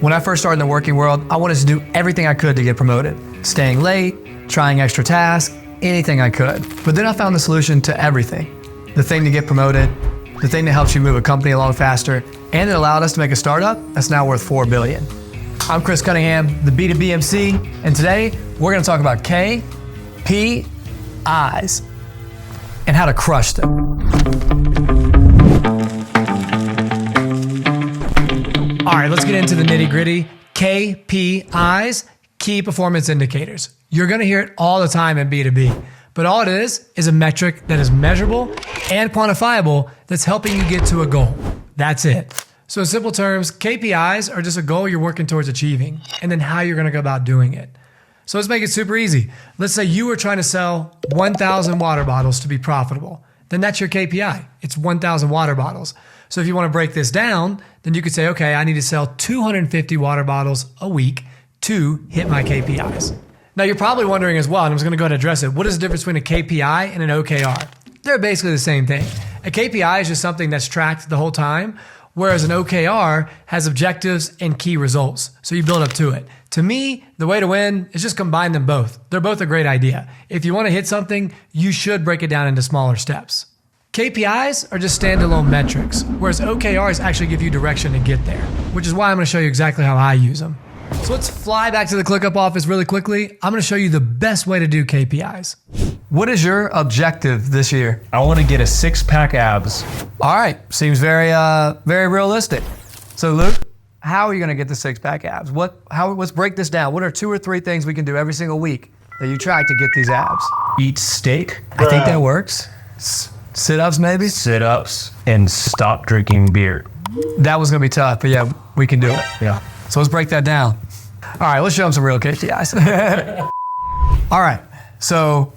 When I first started in the working world, I wanted to do everything I could to get promoted. Staying late, trying extra tasks, anything I could. But then I found the solution to everything. The thing to get promoted, the thing that helps you move a company along faster, and it allowed us to make a startup that's now worth $4 billion. I'm Chris Cunningham, the B2B MC, and today we're gonna talk about KPIs and how to crush them. All right, let's get into the nitty gritty. KPIs, key performance indicators. You're gonna hear it all the time in B2B, but all it is a metric that is measurable and quantifiable that's helping you get to a goal. That's it. So in simple terms, KPIs are just a goal you're working towards achieving and then how you're gonna go about doing it. So let's make it super easy. Let's say you were trying to sell 1,000 water bottles to be profitable. Then that's your KPI. It's 1,000 water bottles. So if you want to break this down, then you could say, okay, I need to sell 250 water bottles a week to hit my KPIs. Now you're probably wondering as well, and I'm just going to go ahead and address it. What is the difference between a KPI and an OKR? They're basically the same thing. A KPI is just something that's tracked the whole time, whereas an OKR has objectives and key results. So you build up to it. To me, the way to win is just combine them both. They're both a great idea. If you want to hit something, you should break it down into smaller steps. KPIs are just standalone metrics, whereas OKRs actually give you direction to get there, which is why I'm going to show you exactly how I use them. So let's fly back to the ClickUp office really quickly. I'm going to show you the best way to do KPIs. What is your objective this year? I want to get a six-pack abs. All right, seems very realistic. So Luke, how are you going to get the six-pack abs? Let's break this down. What are 2 or 3 things we can do every single week that you track to get these abs? Eat steak. I think that works. Sit-ups maybe? Sit-ups and stop drinking beer. That was going to be tough, but yeah, we can do it. Yeah. So let's break that down. All right, let's show them some real KPIs. All right, so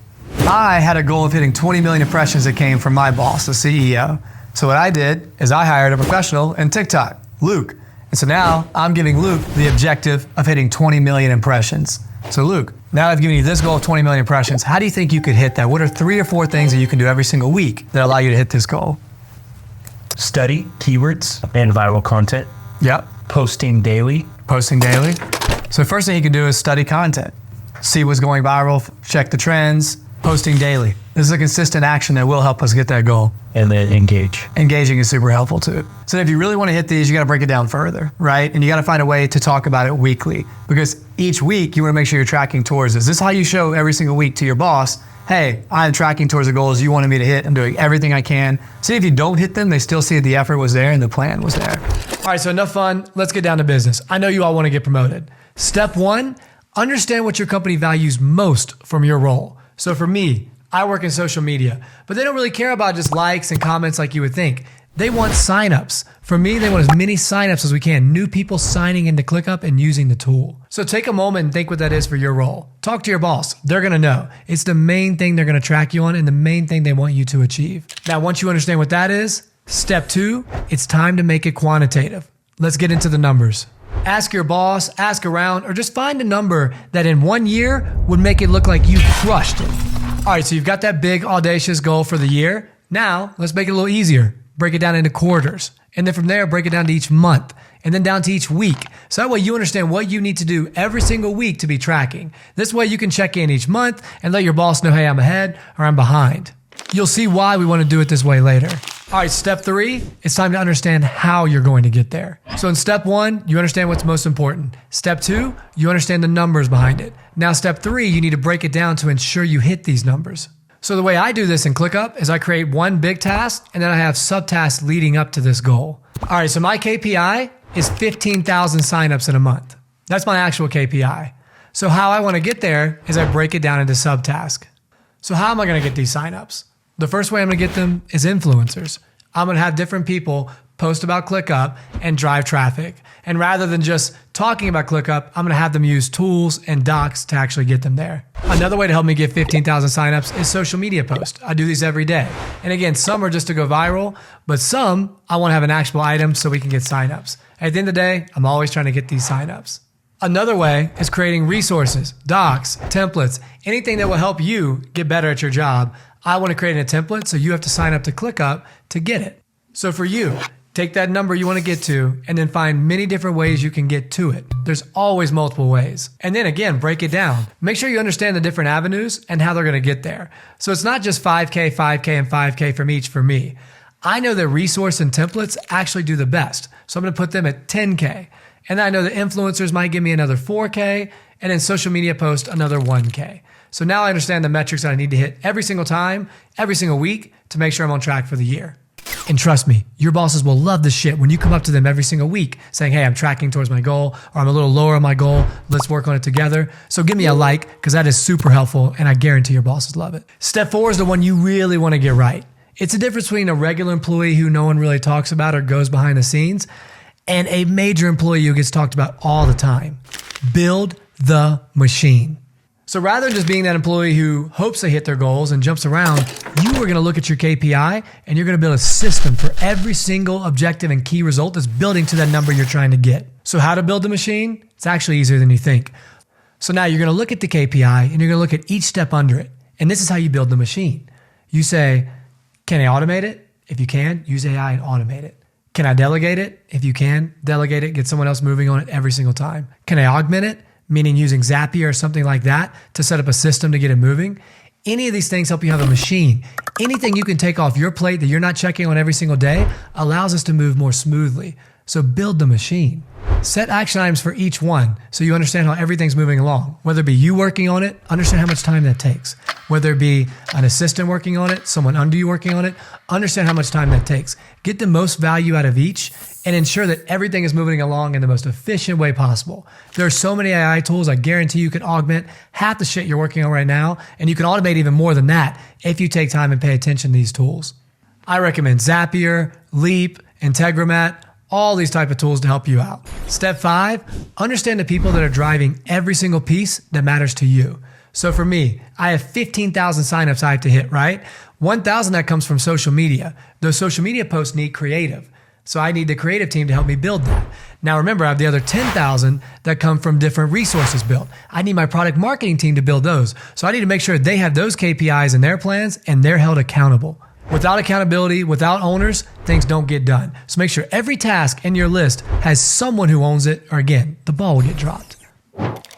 I had a goal of hitting 20 million impressions that came from my boss, the CEO. So what I did is I hired a professional in TikTok, Luke. And so now I'm giving Luke the objective of hitting 20 million impressions. So Luke, now I've given you this goal of 20 million impressions. How do you think you could hit that? What are 3 or 4 things that you can do every single week that allow you to hit this goal? Study keywords and viral content. Yep. Posting daily. Posting daily. So first thing you can do is study content. See what's going viral, check the trends, posting daily. This is a consistent action that will help us get that goal. And then engage. Engaging is super helpful too. So if you really want to hit these, you got to break it down further, right? And you got to find a way to talk about it weekly, because each week you want to make sure you're tracking towards this. This is how you show every single week to your boss, hey, I'm tracking towards the goals you wanted me to hit. I'm doing everything I can. See, if you don't hit them, they still see the effort was there and the plan was there. All right, so enough fun. Let's get down to business. I know you all want to get promoted. Step 1, understand what your company values most from your role. So for me, I work in social media, but they don't really care about just likes and comments like you would think. They want signups. For me, they want as many signups as we can. New people signing into ClickUp and using the tool. So take a moment and think what that is for your role. Talk to your boss. They're going to know. It's the main thing they're going to track you on and the main thing they want you to achieve. Now, once you understand what that is, step 2, it's time to make it quantitative. Let's get into the numbers. Ask your boss, ask around, or just find a number that in 1 year would make it look like you crushed it. All right, so you've got that big, audacious goal for the year. Now, let's make it a little easier. Break it down into quarters. And then from there, break it down to each month. And then down to each week. So that way you understand what you need to do every single week to be tracking. This way you can check in each month and let your boss know, hey, I'm ahead or I'm behind. You'll see why we want to do it this way later. All right, step 3, it's time to understand how you're going to get there. So in step 1, you understand what's most important. Step 2, you understand the numbers behind it. Now step 3, you need to break it down to ensure you hit these numbers. So the way I do this in ClickUp is I create one big task and then I have subtasks leading up to this goal. All right, so my KPI is 15,000 signups in a month. That's my actual KPI. So how I want to get there is I break it down into subtasks. So how am I going to get these signups? The first way I'm going to get them is influencers. I'm going to have different people post about ClickUp and drive traffic. And rather than just talking about ClickUp, I'm going to have them use tools and docs to actually get them there. Another way to help me get 15,000 signups is social media posts. I do these every day. And again, some are just to go viral, but some I want to have an actionable item so we can get signups. At the end of the day, I'm always trying to get these signups. Another way is creating resources, docs, templates, anything that will help you get better at your job. I want to create a template so you have to sign up to ClickUp to get it. So for you, Take that number you want to get to and then find many different ways you can get to it. There's always multiple ways. And then again, break it down. Make sure you understand the different avenues and how they're going to get there. So it's not just 5K, 5K, and 5K from each for me. I know that resource and templates actually do the best. So I'm going to put them at 10K. And I know that influencers might give me another 4K, and then social media post another 1K. So now I understand the metrics that I need to hit every single time, every single week to make sure I'm on track for the year. And trust me, your bosses will love this shit when you come up to them every single week saying, hey, I'm tracking towards my goal, or I'm a little lower on my goal. Let's work on it together. So give me a like, because that is super helpful, and I guarantee your bosses love it. Step 4 is the one you really want to get right. It's the difference between a regular employee who no one really talks about or goes behind the scenes and a major employee who gets talked about all the time. Build the machine. So rather than just being that employee who hopes they hit their goals and jumps around, you are going to look at your KPI and you're going to build a system for every single objective and key result that's building to that number you're trying to get. So how to build the machine? It's actually easier than you think. So now you're going to look at the KPI and you're going to look at each step under it. And this is how you build the machine. You say, can I automate it? If you can, use AI and automate it. Can I delegate it? If you can, delegate it, get someone else moving on it every single time. Can I augment it? Meaning using Zapier or something like that to set up a system to get it moving. Any of these things help you have a machine. Anything you can take off your plate that you're not checking on every single day allows us to move more smoothly. So build the machine. Set action items for each one so you understand how everything's moving along. Whether it be you working on it, understand how much time that takes. Whether it be an assistant working on it, someone under you working on it, understand how much time that takes. Get the most value out of each and ensure that everything is moving along in the most efficient way possible. There are so many AI tools I guarantee you can augment half the shit you're working on right now, and you can automate even more than that if you take time and pay attention to these tools. I recommend Zapier, Leap, Integromat, all these type of tools to help you out. Step 5, understand the people that are driving every single piece that matters to you. So for me, I have 15,000 signups I have to hit, right? 1,000 that comes from social media. Those social media posts need creative. So I need the creative team to help me build that. Now remember, I have the other 10,000 that come from different resources built. I need my product marketing team to build those. So I need to make sure they have those KPIs in their plans and they're held accountable. Without accountability, without owners, things don't get done. So make sure every task in your list has someone who owns it, or again, the ball will get dropped.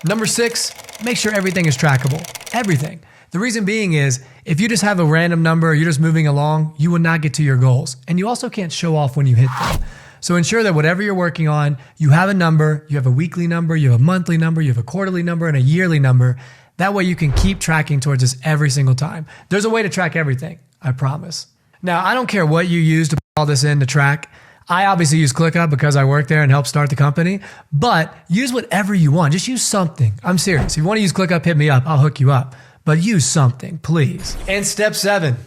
Number 6, make sure everything is trackable. Everything. The reason being is, if you just have a random number, you're just moving along, you will not get to your goals. And you also can't show off when you hit them. So ensure that whatever you're working on, you have a number, you have a weekly number, you have a monthly number, you have a quarterly number, and a yearly number. That way you can keep tracking towards this every single time. There's a way to track everything, I promise. Now, I don't care what you use to put all this in to track. I obviously use ClickUp because I work there and help start the company, but use whatever you want. Just use something. I'm serious. If you want to use ClickUp, hit me up. I'll hook you up. But use something, please. And step 7,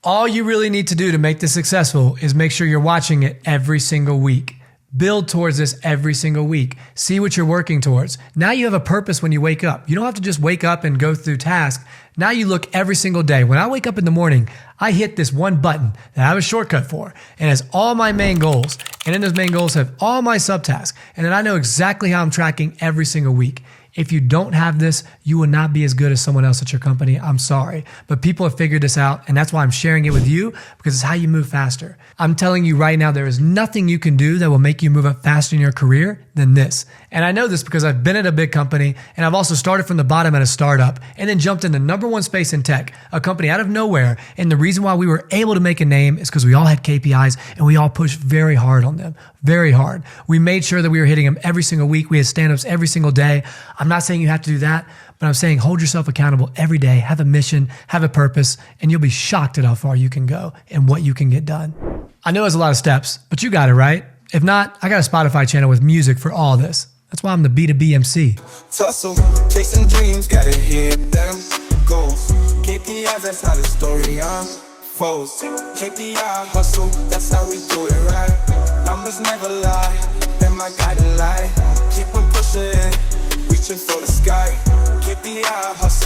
all you really need to do to make this successful is make sure you're watching it every single week. Build towards this every single week. See what you're working towards. Now you have a purpose when you wake up. You don't have to just wake up and go through tasks. Now you look every single day. When I wake up in the morning, I hit this one button that I have a shortcut for and it has all my main goals. And then those main goals have all my subtasks. And then I know exactly how I'm tracking every single week. If you don't have this, you will not be as good as someone else at your company. I'm sorry. But people have figured this out, and that's why I'm sharing it with you, because it's how you move faster. I'm telling you right now, there is nothing you can do that will make you move up faster in your career than this. And I know this because I've been at a big company, and I've also started from the bottom at a startup, and then jumped in the number one space in tech, a company out of nowhere. And the reason why we were able to make a name is because we all had KPIs, and we all pushed very hard on them. Very hard. We made sure that we were hitting them every single week. We had stand-ups every single day. I'm not saying you have to do that, but I'm saying hold yourself accountable every day, have a mission, have a purpose, and you'll be shocked at how far you can go and what you can get done. I know it's a lot of steps, but you got it, right? If not, I got a Spotify channel with music for all this. That's why I'm the B2B MC. Tussle, chasing dreams, gotta hit them goals. KPIs, that's how the story unfolds. KPI hustle, that's how we do it right. Numbers never lie, they're my guiding light. Keep on pushing, reaching for the sky. KPI hustle.